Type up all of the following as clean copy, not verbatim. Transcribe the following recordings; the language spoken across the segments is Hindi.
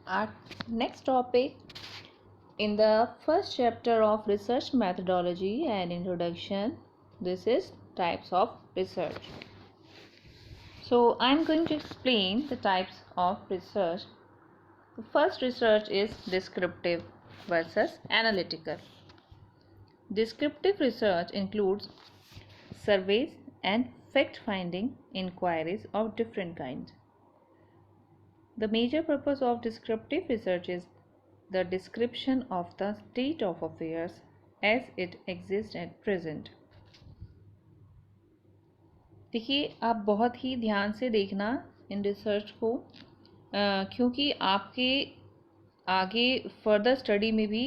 Our next topic in the first chapter of research methodology and introduction, this is types of research. So I'm going to explain the types of research. The first research is descriptive versus analytical. Descriptive research includes surveys and fact-finding inquiries of different kinds. The major purpose of descriptive research is the description of the state of affairs as it exists at present. देखिए, आप बहुत ही ध्यान से देखना इन रिसर्च को, क्योंकि आपके आगे फर्दर स्टडी में भी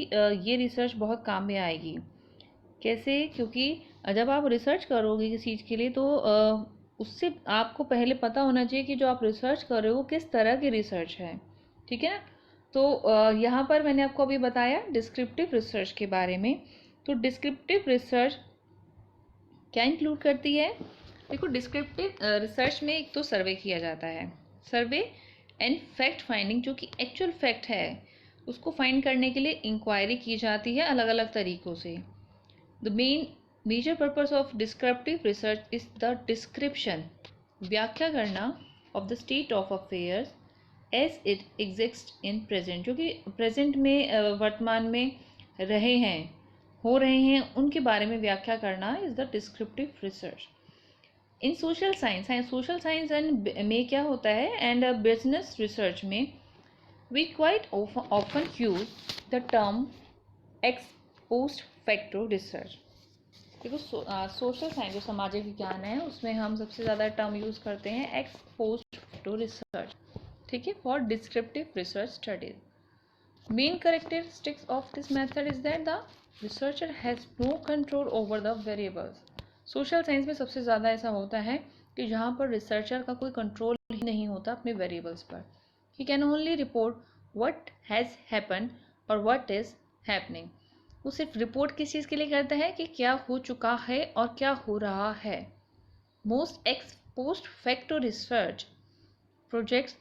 ये रिसर्च बहुत काम में आएगी. कैसे? क्योंकि जब आप रिसर्च करोगे किसी चीज़ के लिए तो उससे आपको पहले पता होना चाहिए कि जो आप रिसर्च कर रहे हो किस तरह की रिसर्च है. ठीक है ना? तो यहाँ पर मैंने आपको अभी बताया डिस्क्रिप्टिव रिसर्च के बारे में. तो डिस्क्रिप्टिव रिसर्च क्या इंक्लूड करती है? देखो, डिस्क्रिप्टिव रिसर्च में एक तो सर्वे किया जाता है. सर्वे एंड फैक्ट फाइंडिंग, जो कि एक्चुअल फैक्ट है उसको फाइंड करने के लिए इंक्वायरी की जाती है अलग अलग तरीक़ों से. The main major purpose of descriptive research is the description, व्याख्या करना of the state of affairs as it exist in present, जो कि प्रेजेंट में वर्तमान में रहे हैं, हो रहे हैं, उनके बारे में व्याख्या करना is the descriptive research. In social science and में क्या होता है, एंड बिजनेस रिसर्च में we quite often use the term ex post facto research. देखो, सोशल साइंस जो सामाजिक विज्ञान है उसमें हम सबसे ज़्यादा टर्म यूज़ करते हैं एक्स पोस्ट फैक्टो रिसर्च. ठीक है, for descriptive research studies. Main characteristics of this method is that the researcher has no control over the variables. Social science में सबसे ज़्यादा ऐसा होता है कि जहाँ पर रिसर्चर का कोई कंट्रोल ही नहीं होता अपने वेरिएबल्स पर. He can only report what has happened और व्हाट इज़ हैपनिंग. वो सिर्फ रिपोर्ट किस चीज़ के लिए करता है कि क्या हो चुका है और क्या हो रहा है. Most x post facto research projects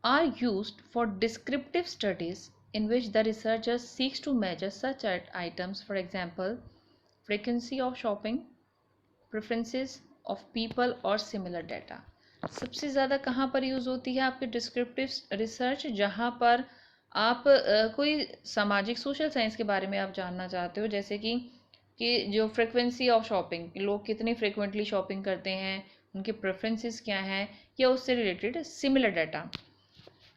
are used for descriptive studies in which the researcher seeks to measure such items, for example, frequency of shopping, preferences of people or similar data. सबसे ज़्यादा कहाँ पर यूज़ होती है आपकी डिस्क्रिप्टिव रिसर्च? जहाँ पर आप कोई सामाजिक सोशल साइंस के बारे में आप जानना चाहते हो, जैसे कि जो फ्रिक्वेंसी ऑफ शॉपिंग, लोग कितने फ्रिक्वेंटली शॉपिंग करते हैं, उनके प्रेफरेंसेस क्या हैं, या उससे related similar data.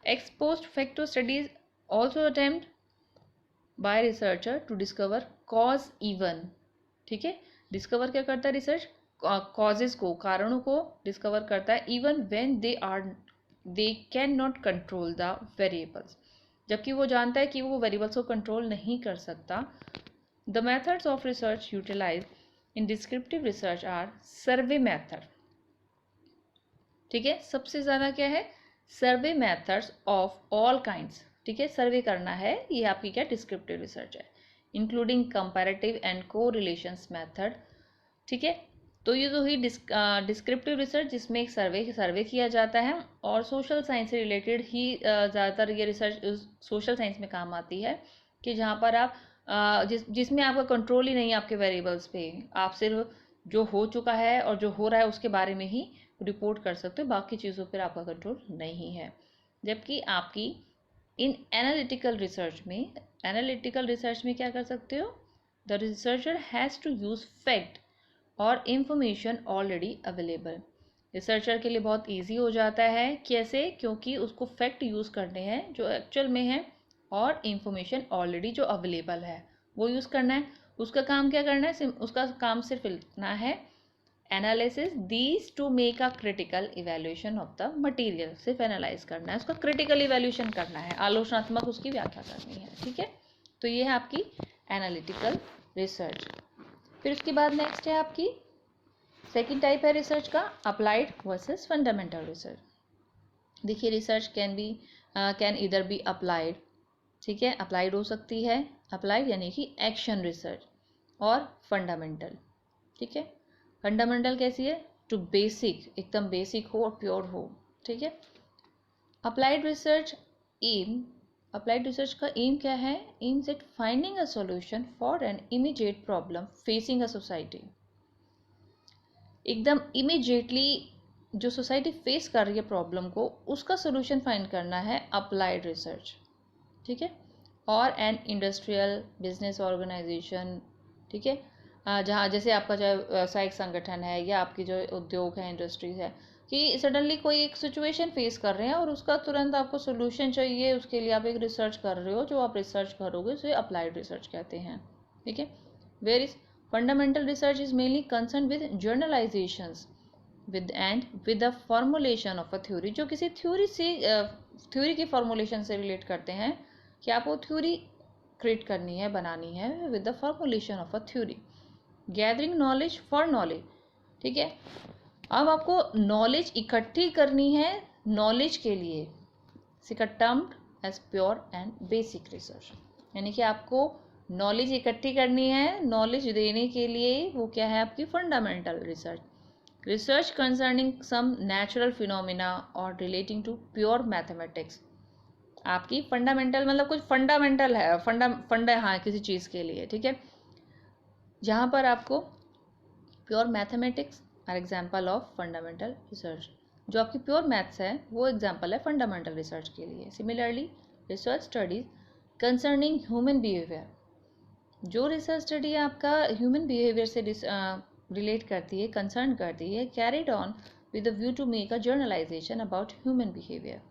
Ex post facto studies also attempt by researcher to discover cause even. ठीक है, डिस्कवर क्या करता है रिसर्च? कॉजेज को, कारणों को डिस्कवर करता है. Even when they can not control the variables, जबकि वो जानता है कि वो वेरिएबल्स को कंट्रोल नहीं कर सकता. The methods of research utilize in descriptive research are survey method. ठीक है, सबसे ज़्यादा क्या है? Survey methods of all kinds. ठीक है, सर्वे करना है, ये आपकी क्या डिस्क्रिप्टिव रिसर्च है, including comparative and correlations method. ठीक है, तो ये तो हुई डिस्क्रिप्टिव रिसर्च जिसमें एक सर्वे किया जाता है, और सोशल साइंस से रिलेटेड ही ज़्यादातर ये रिसर्च सोशल साइंस में काम आती है, कि जहाँ पर आप जिसमें आपका कंट्रोल ही नहीं है आपके वेरिएबल्स पे. आप सिर्फ जो हो चुका है और जो हो रहा है उसके बारे में ही रिपोर्ट कर सकते हो, बाकी चीज़ों पर आपका कंट्रोल नहीं है. जबकि आपकी इन एनालिटिकल रिसर्च में क्या कर सकते हो? The researcher has to use fact और इंफॉर्मेशन ऑलरेडी अवेलेबल. रिसर्चर के लिए बहुत इजी हो जाता है. कैसे? क्योंकि उसको फैक्ट यूज़ करने हैं जो एक्चुअल में है, और इंफॉर्मेशन ऑलरेडी जो अवेलेबल है वो यूज़ करना है. उसका काम क्या करना है? उसका काम सिर्फ इतना है, analysis these two make a critical evaluation of the material. सिर्फ एनालाइज करना है, उसका क्रिटिकल इवेल्यूशन करना है, आलोचनात्मक उसकी व्याख्या करनी है. ठीक है, तो ये है आपकी एनालिटिकल रिसर्च. फिर उसके बाद नेक्स्ट है आपकी सेकेंड टाइप है रिसर्च का, अप्लाइड वर्सेस फंडामेंटल रिसर्च. देखिए, रिसर्च कैन इधर बी अप्लाइड. ठीक है, अप्लाइड हो सकती है, अप्लाइड यानी कि एक्शन रिसर्च, और फंडामेंटल. ठीक है, फंडामेंटल कैसी है? टू बेसिक, एकदम बेसिक हो और प्योर हो. ठीक है, applied research aim applied research का एम क्या है? Aims at finding a solution for an immediate problem facing a society. एकदम इमीडिएटली जो सोसाइटी फेस कर रही है प्रॉब्लम को, उसका सोल्यूशन फाइंड करना है अप्लाइड रिसर्च, ठीक है। और एन इंडस्ट्रियल बिजनेस ऑर्गेनाइजेशन, ठीक है, जहाँ जैसे आपका जो व्यावसायिक संगठन है या आपकी जो उद्योग है, इंडस्ट्रीज है, कि सडनली कोई एक सिचुएशन फेस कर रहे हैं और उसका तुरंत आपको सोल्यूशन चाहिए, उसके लिए आप एक रिसर्च कर रहे हो, जो आप रिसर्च करोगे उसे अप्लाइड रिसर्च कहते हैं, ठीक है। Where is fundamental research is mainly concern with generalisations with the formulation of a theory, जो किसी थ्योरी से थ्योरी के फॉर्मुलेशन से रिलेट करते हैं कि आपको थ्योरी क्रिएट करनी है, बनानी है with the formulation of a theory. Gathering knowledge for knowledge, ठीक है। अब आपको नॉलेज इकट्ठी करनी है नॉलेज के लिए, termed as pure and basic research, यानी कि आपको नॉलेज इकट्ठी करनी है नॉलेज देने के लिए, वो क्या है? आपकी fundamental research. Research concerning some natural phenomena और रिलेटिंग टू प्योर मैथमेटिक्स। आपकी फंडामेंटल मतलब कुछ फंडामेंटल है, फंडा हाँ किसी चीज़ के लिए, ठीक है, जहाँ पर आपको pure mathematics are example of fundamental research. जो आपकी प्योर मैथ्स है वो एग्जाम्पल है फंडामेंटल रिसर्च के लिए। Similarly research studies concerning human behaviour, जो रिसर्च स्टडी आपका ह्यूमन बिहेवियर से रिलेट करती है, कंसर्न करती है, carried on with the view to make a generalization about human behaviour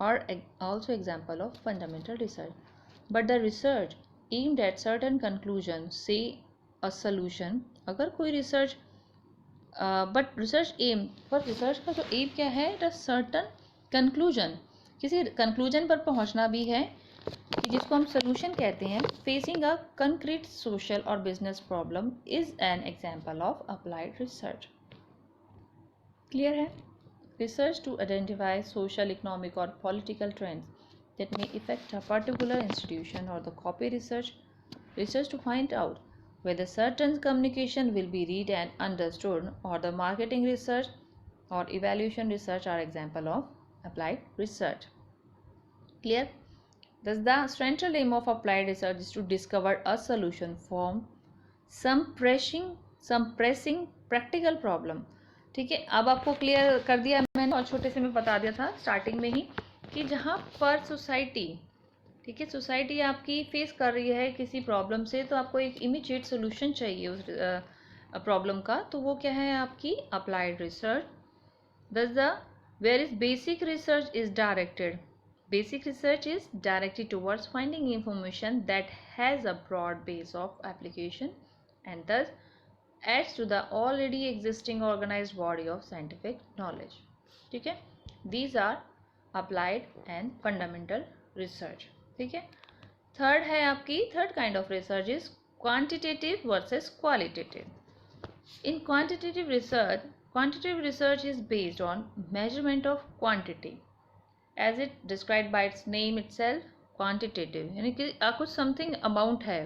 are also example of fundamental research. But the research aimed at certain conclusion, say a solution, अगर कोई रिसर्च बट रिसर्च एम पर रिसर्च का जो एम क्या है? इट सर्टन कंक्लूजन, किसी कंक्लूजन पर पहुंचना भी है, कि जिसको हम सोल्यूशन कहते हैं। फेसिंग अ कंक्रीट सोशल और business problem is an example of applied research. Clear है? Research to identify social, economic, or political trends that may affect a particular institution, or the copy research. Research to find out whether certain communication will be read and understood, or the marketing research or evaluation research are example of applied research. Clear? Thus, the central aim of applied research is to discover a solution for some pressing practical problem. ठीक है, अब आपको क्लियर कर दिया मैंने, और छोटे से मैं बता दिया था स्टार्टिंग में ही कि जहाँ पर सोसाइटी, ठीक है, सोसाइटी आपकी फेस कर रही है किसी प्रॉब्लम से, तो आपको एक इमीडिएट सोल्यूशन चाहिए उस प्रॉब्लम का, तो वो क्या है? आपकी applied research. Thus the where is basic research is directed, basic research is directed towards finding information that has a broad base of application and thus adds to the already existing organized body of scientific knowledge. ठीक है, these are applied and fundamental research. ठीक है, थर्ड है आपकी, third kind of research is quantitative versus qualitative. In quantitative research is based on measurement of quantity, as it described by its name itself, quantitative, यानी कि कुछ समथिंग अमाउंट है,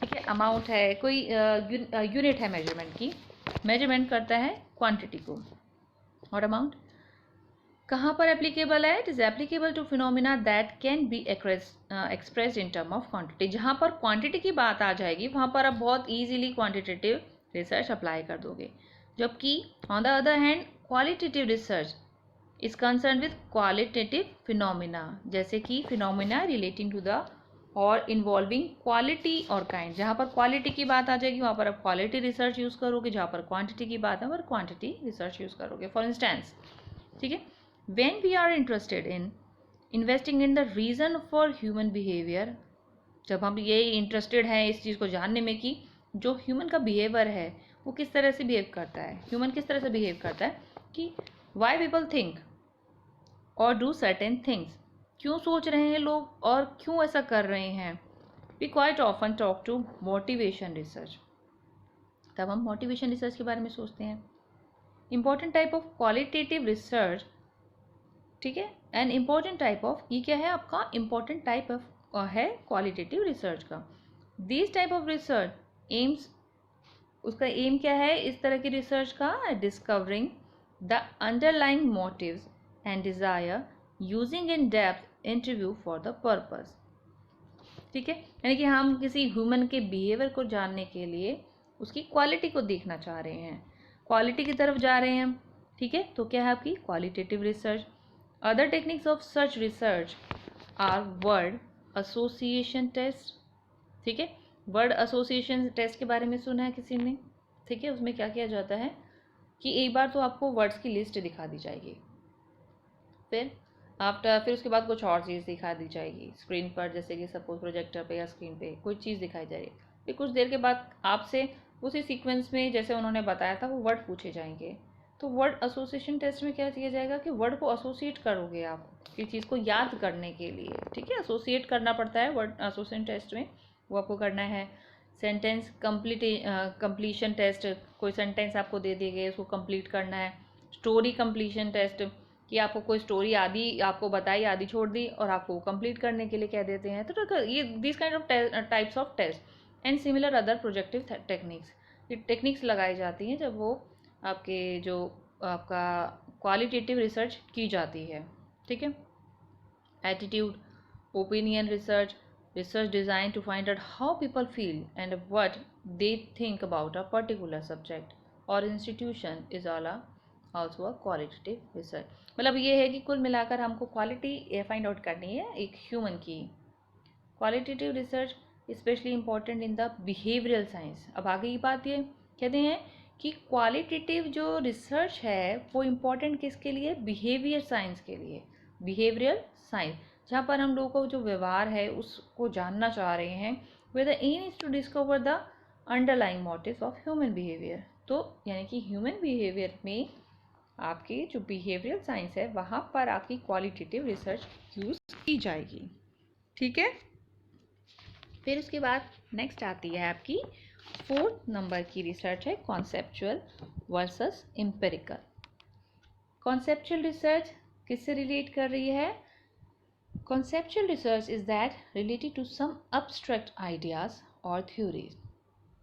ठीक है, अमाउंट है, कोई यूनिट है मेजरमेंट की, मेजरमेंट करता है क्वांटिटी को, और अमाउंट कहाँ पर एप्लीकेबल है? It is applicable to phenomena that can be expressed in term of quantity. जहाँ पर क्वांटिटी की बात आ जाएगी वहाँ पर आप बहुत ईजिली क्वांटिटेटिव रिसर्च अप्लाई कर दोगे, जबकि on the other hand qualitative research is concern with qualitative phenomena, जैसे कि फिनोमिना रिलेटिंग टू द और इन्वॉल्विंग क्वालिटी और काइंड. जहाँ पर क्वालिटी की बात आ जाएगी वहाँ पर आप क्वालिटी रिसर्च यूज़ करोगे, जहाँ पर क्वांटिटी की बात है वहाँ पर क्वांटिटी रिसर्च यूज़ करोगे. फॉर इंस्टेंस, ठीक है, when we are interested in investing in the reason for human behavior, जब हम ये इंटरेस्टेड हैं इस चीज़ को जानने में कि जो ह्यूमन का बिहेवियर है वो किस तरह से बिहेव करता है, ह्यूमन किस तरह से बिहेव करता है, कि why people think or do certain things, क्यों सोच रहे हैं लोग और क्यों ऐसा कर रहे हैं. we quite often talk to motivation research, तब हम मोटिवेशन रिसर्च के बारे में सोचते हैं. Important type of qualitative research, ठीक है, एन इम्पॉर्टेंट टाइप ऑफ, ये क्या है आपका इम्पॉर्टेंट टाइप ऑफ है क्वालिटेटिव रिसर्च का. This type of research aims, उसका एम क्या है इस तरह की रिसर्च का? Discovering the underlying motives and desire using in depth interview for the purpose. ठीक है, यानी कि हम किसी ह्यूमन के बिहेवियर को जानने के लिए उसकी क्वालिटी को देखना चाह रहे हैं, क्वालिटी की तरफ जा रहे हैं हम। ठीक है, तो क्या है आपकी qualitative research. Other techniques of such research are word association test. ठीक है, वर्ड एसोसिएशन टेस्ट के बारे में सुना है किसी ने? ठीक है, उसमें क्या किया जाता है कि एक बार तो आपको वर्ड्स की लिस्ट दिखा दी जाएगी, फिर उसके बाद कुछ और चीज़ दिखा दी जाएगी स्क्रीन पर, जैसे कि सपोज प्रोजेक्टर पे या स्क्रीन पे कोई चीज़ दिखाई जाएगी। फिर कुछ देर के बाद आपसे उसी सीक्वेंस में जैसे उन्होंने बताया था वो वर्ड पूछे जाएंगे। तो वर्ड एसोसिएशन टेस्ट में क्या किया जाएगा कि वर्ड को एसोसिएट करोगे आप किसी चीज़ को याद करने के लिए। ठीक है, एसोसिएट करना पड़ता है वर्ड एसोसिएशन टेस्ट में, वो आपको करना है। सेंटेंस कंप्लीशन टेस्ट, कोई सेंटेंस आपको दे दिए गए उसको कंप्लीट करना है। स्टोरी कंप्लीशन टेस्ट, कि आपको कोई स्टोरी आधी आपको बताई, आधी छोड़ दी और आपको कंप्लीट करने के लिए कह देते हैं। तो ये this kind of types of test and similar other projective techniques, ये टेक्निक्स लगाई जाती हैं जब वो आपके जो आपका क्वालिटेटिव रिसर्च की जाती है। ठीक है, attitude, opinion research, research designed to find out how people feel and what they think about a particular subject or institution is also a qualitative research। मतलब ये है कि कुल मिलाकर हमको क्वालिटी फाइंड आउट करनी है एक ह्यूमन की। Qualitative research specially important in the behavioural science. अब आगे की बात ये कहते हैं कि क्वालिटेटिव जो रिसर्च है वो इम्पॉर्टेंट किसके लिए? बिहेवियर साइंस के लिए, बिहेवियरल साइंस, जहाँ पर हम लोगों को जो व्यवहार है उसको जानना चाह रहे हैं। Where the aim is to discover the underlying motives of human behaviour. तो यानी कि ह्यूमन बिहेवियर में आपकी जो बिहेवियरल साइंस है वहाँ पर आपकी क्वालिटेटिव रिसर्च यूज की जाएगी। ठीक है, फिर उसके बाद नेक्स्ट आती है आपकी 4th नंबर की रिसर्च है conceptual versus empirical. Conceptual research किससे रिलेट कर रही है? Conceptual research is that related to some abstract ideas or theories,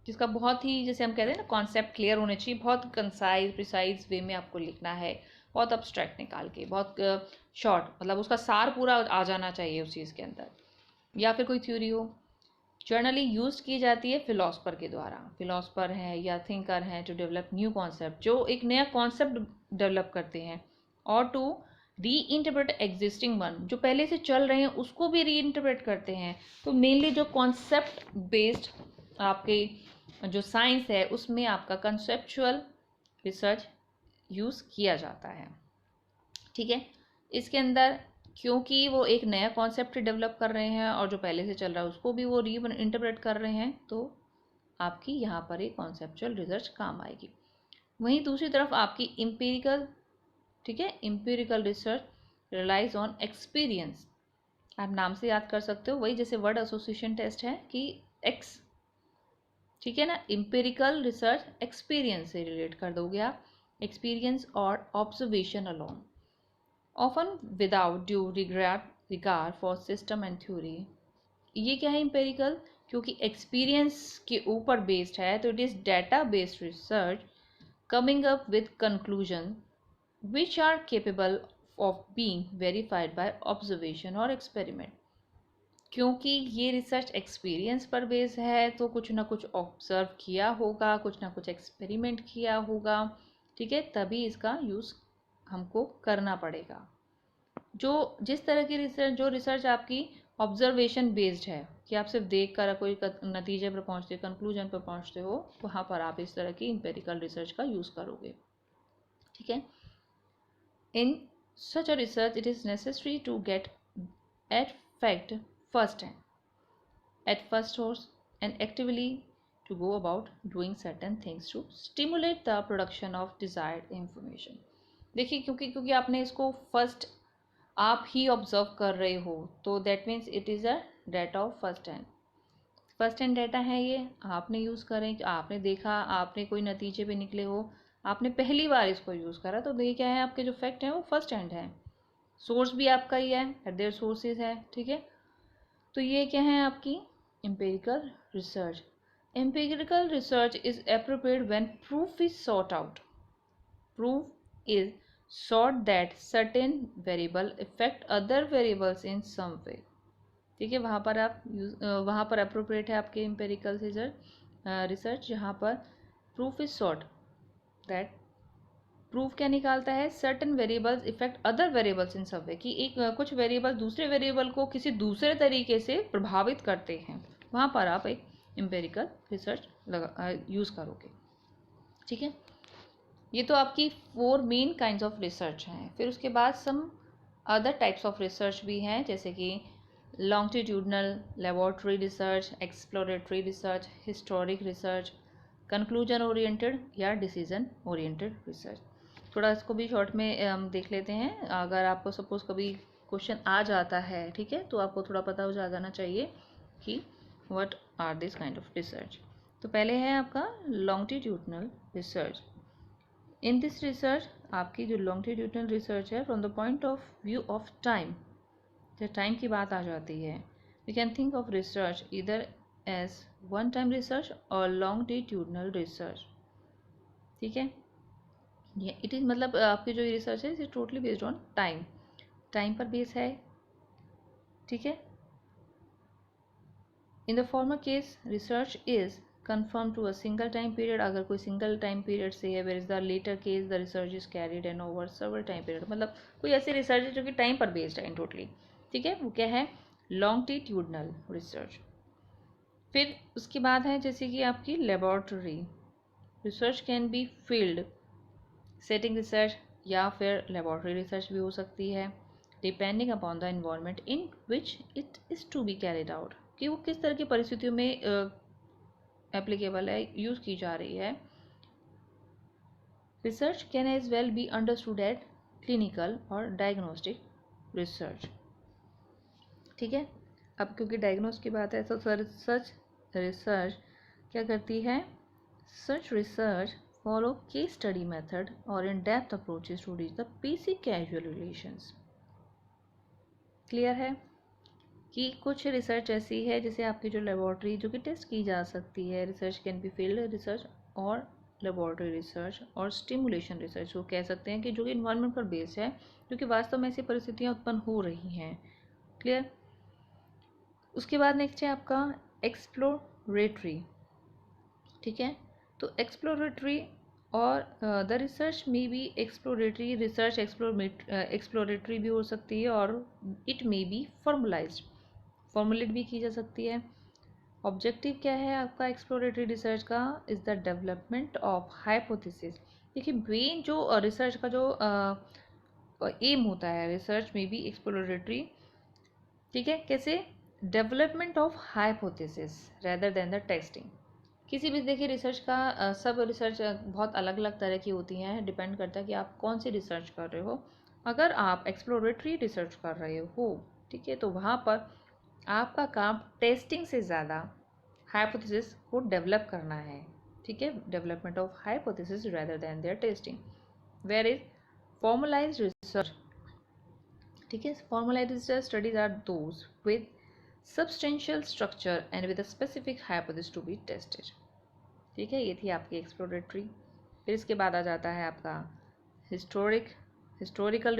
जिसका बहुत ही, जैसे हम कहते हैं ना, कॉन्सेप्ट क्लियर होने चाहिए, बहुत कंसाइज प्रिसाइज वे में आपको लिखना है, बहुत अब्स्ट्रैक्ट निकाल के, बहुत शॉर्ट, मतलब उसका सार पूरा आ जाना चाहिए उस चीज़ के अंदर। या फिर कोई थ्योरी हो, जर्नली यूज की जाती है फिलोसफर के द्वारा, फिलोसफर हैं या थिंकर हैं टू डेवलप न्यू कॉन्सेप्ट, जो एक नया कॉन्सेप्ट डेवलप करते हैं, और टू री इंटरप्रेट एग्जिस्टिंग वन, जो पहले से चल रहे हैं उसको भी री इंटरप्रेट करते हैं। तो मेनली जो कॉन्सेप्ट बेस्ड आपके जो साइंस है उसमें आपका कंसेप्चुअल रिसर्च यूज़ किया जाता है। ठीक है, इसके अंदर क्योंकि वो एक नया कॉन्सेप्ट डेवलप कर रहे हैं और जो पहले से चल रहा है उसको भी वो री इंटरप्रेट कर रहे हैं, तो आपकी यहाँ पर एक कॉन्सेप्चुअल रिसर्च काम आएगी। वहीं दूसरी तरफ आपकी इम्पेरिकल, ठीक है, empirical research relies on experience. आप नाम से याद कर सकते हो, वही जैसे वर्ड एसोसिएशन टेस्ट है कि एक्स, ठीक है ना, इम्पेरिकल रिसर्च एक्सपीरियंस से रिलेट कर दोगे आप, एक्सपीरियंस और observation alone, often without due regard for system and theory. ये क्या है इम्पेरिकल? क्योंकि एक्सपीरियंस के ऊपर बेस्ड है तो it is data based research coming up with conclusion which are capable of being verified by observation or experiment। क्योंकि ये रिसर्च एक्सपीरियंस पर बेस्ड है तो कुछ ना कुछ ऑब्जर्व किया होगा, कुछ ना कुछ एक्सपेरिमेंट किया होगा, ठीक है, तभी इसका यूज़ हमको करना पड़ेगा। जो जिस तरह की रिसर्च, जो रिसर्च आपकी ऑब्जर्वेशन बेस्ड है कि आप सिर्फ देख कर कोई नतीजे पर पहुँचते, कंक्लूजन पर पहुँचते हो, वहाँ पर आप इस तरह की एम्पेरिकल रिसर्च का यूज़ करोगे। ठीक है, in such a research it is necessary to get at fact first hand, at first source, and actively to go about doing certain things to stimulate the production of desired information। देखिए, क्योंकि आपने इसको फर्स्ट आप ही ऑब्जर्व कर रहे हो तो that means it is a data of first hand data है, ये आपने यूज़ करें, आपने देखा, आपने कोई नतीजे पे निकले हो, आपने पहली बार इसको यूज़ करा, तो ये क्या है, आपके जो फैक्ट हैं वो फर्स्ट हैंड है, सोर्स भी आपका ही है, देयर सोर्सेज है। ठीक है, तो ये क्या है आपकी empirical research. Empirical research is appropriate when proof is sought out, proof is sought that certain variable effect other variables in some way. ठीक है, वहाँ पर अप्रोप्रिएट है आपके एम्पेरिकल रिसर्च, जहाँ पर proof is sought that proof क्या निकालता है, certain variables effect other variables इन सब वे, कि एक कुछ वेरिएबल दूसरे वेरिएबल को किसी दूसरे तरीके से प्रभावित करते हैं, वहाँ पर आप एक एम्पेरिकल रिसर्च यूज़ करोगे। ठीक है, ये तो आपकी 4 मेन काइंड्स ऑफ रिसर्च हैं। फिर उसके बाद some other types of research भी हैं, जैसे कि longitudinal, laboratory research, exploratory research, historic research, conclusion oriented या डिसीजन ओरिएंटेड रिसर्च। थोड़ा इसको भी शॉर्ट में देख लेते हैं। अगर आपको सपोज कभी क्वेश्चन आ जाता है, ठीक है, तो आपको थोड़ा पता हो जाना चाहिए कि what are this kind of research. तो पहले है आपका longitudinal research. In this research, आपकी जो लॉन्गिट्यूडनल रिसर्च है, from the point of view of time, जब टाइम की बात आ जाती है, we can think of research इधर एज वन टाइम रिसर्च और लॉन्गिट्यूडनल रिसर्च। ठीक है, ये इट इज़ मतलब आपकी जो रिसर्च है it is totally based on time, time पर बेस है। ठीक है, in the former case research is confirm to a single time period, अगर कोई सिंगल टाइम पीरियड से है, where is the latter case the research is carried and over several time period, मतलब कोई ऐसी रिसर्च है जो कि टाइम पर बेस्ड है इन टोटली। ठीक है, वो क्या है, लॉन्गिट्यूडनल रिसर्च। फिर उसके बाद है जैसे कि आपकी laboratory research, can be field setting research या फिर लेबोरेटरी रिसर्च भी हो सकती है, depending upon the environment in which it is to be carried out, कि वो किस तरह की परिस्थितियों में एप्लीकेबल है, यूज़ की जा रही है। Research can as well be understood at clinical और डायग्नोस्टिक रिसर्च। ठीक है, अब क्योंकि डायग्नोस की बात है तो सच रिसर्च क्या करती है, such research follow case study method और in depth approaches to reach the basic causal relations. Clear है कि कुछ रिसर्च ऐसी है जैसे आपकी जो लेबोरेटरी जो कि टेस्ट की जा सकती है, research can be field research और लेबोरेटरी रिसर्च और स्टिमुलेशन रिसर्च, वो कह सकते हैं कि जो कि इन्वायरमेंट पर बेस्ड है, क्योंकि वास्तव में ऐसी परिस्थितियाँ उत्पन्न हो रही हैं। क्लियर, उसके बाद नेक्स्ट है आपका एक्सप्लोरेटरी। ठीक है, तो एक्सप्लोरेटरी और द रिसर्च में भी एक्सप्लोरेटरी रिसर्च एक्सप्लोरेटरी भी हो सकती है और इट मे बी फॉर्मुलेट भी की जा सकती है। ऑब्जेक्टिव क्या है आपका एक्सप्लोरेटरी रिसर्च का, is the development of hypothesis. देखिए मेन जो रिसर्च का जो एम होता है रिसर्च में भी एक्सप्लोरेटरी, ठीक है, कैसे, development of hypothesis rather then the testing. किसी भी देखिए रिसर्च का सब रिसर्च बहुत अलग अलग तरह की होती हैं, डिपेंड करता है कि आप कौन सी रिसर्च कर रहे हो। अगर आप एक्सप्लोरेटरी रिसर्च कर रहे हो, ठीक है, तो वहाँ पर आपका काम टेस्टिंग से ज़्यादा हाइपोथेसिस को डेवलप करना है। ठीक है, development of hypothesis rather than their testing. Where is formalized research, ठीक है, formalized research studies are those with substantial structure and with a specific hypothesis to be tested। ठीक है, ये थी आपकी एक्सप्लोरेटरी। फिर इसके बाद आ जाता है आपका हिस्टोरिकल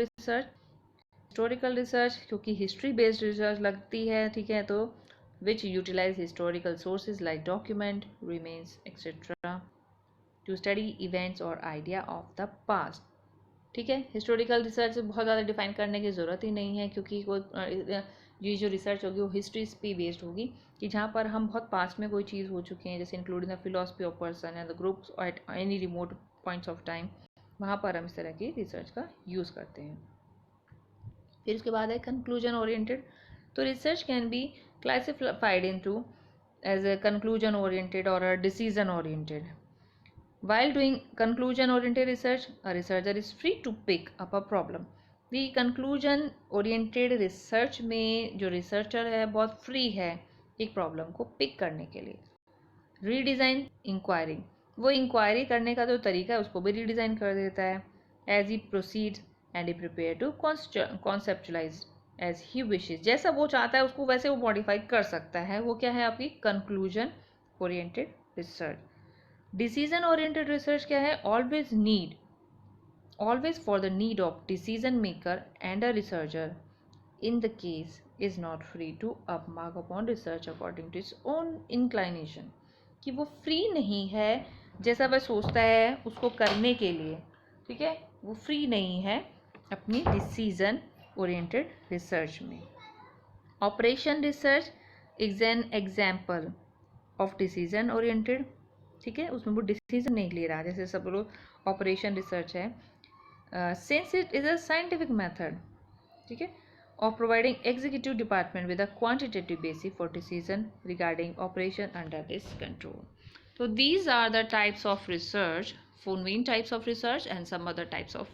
रिसर्च क्योंकि हिस्ट्री बेस्ड रिसर्च लगती है, ठीक है, तो which utilise historical sources like document, remains etcetera to study events और आइडिया ऑफ द पास्ट। ठीक है, हिस्टोरिकल रिसर्च बहुत ज़्यादा डिफाइन करने की ज़रूरत ही नहीं है, क्योंकि ये जो रिसर्च होगी वो हिस्ट्री पे बेस्ड होगी, कि जहाँ पर हम बहुत पास्ट में कोई चीज़ हो चुके हैं, जैसे including the philosophy of person and the groups at any remote points of time, वहाँ पर हम इस तरह की रिसर्च का यूज़ करते हैं। फिर उसके बाद है कंक्लूजन ओरिएंटेड। तो research can be classified into as a conclusion oriented और a decision oriented. While doing conclusion-oriented research, a researcher is free to pick up a problem. The conclusion-oriented research में जो researcher है बहुत free है एक problem को pick करने के लिए। Redesign inquiry, वो inquiry करने का जो तरीका है उसको भी redesign कर देता है। As he proceeds and he prepare to conceptualize as he wishes, जैसा वो चाहता है उसको वैसे वो modify कर सकता है। वो क्या है आपकी conclusion-oriented research। Decision oriented research क्या है, always need always for the need of decision maker and a researcher in the case is not free to upmark upon research according to its own inclination, कि वो फ्री नहीं है जैसा वह सोचता है उसको करने के लिए, ठीक है, वो फ्री नहीं है अपनी डिसीजन ओरिएंटेड रिसर्च में। Operation research is an example of decision oriented, ठीक है, उसमें वो डिसीजन नहीं ले रहा, जैसे सब लोग ऑपरेशन रिसर्च है, since it is a scientific method, ठीक है, of providing executive department with a quantitative basis for decision regarding operation under its control. So these are the types of research, 4 main types of research and some other types of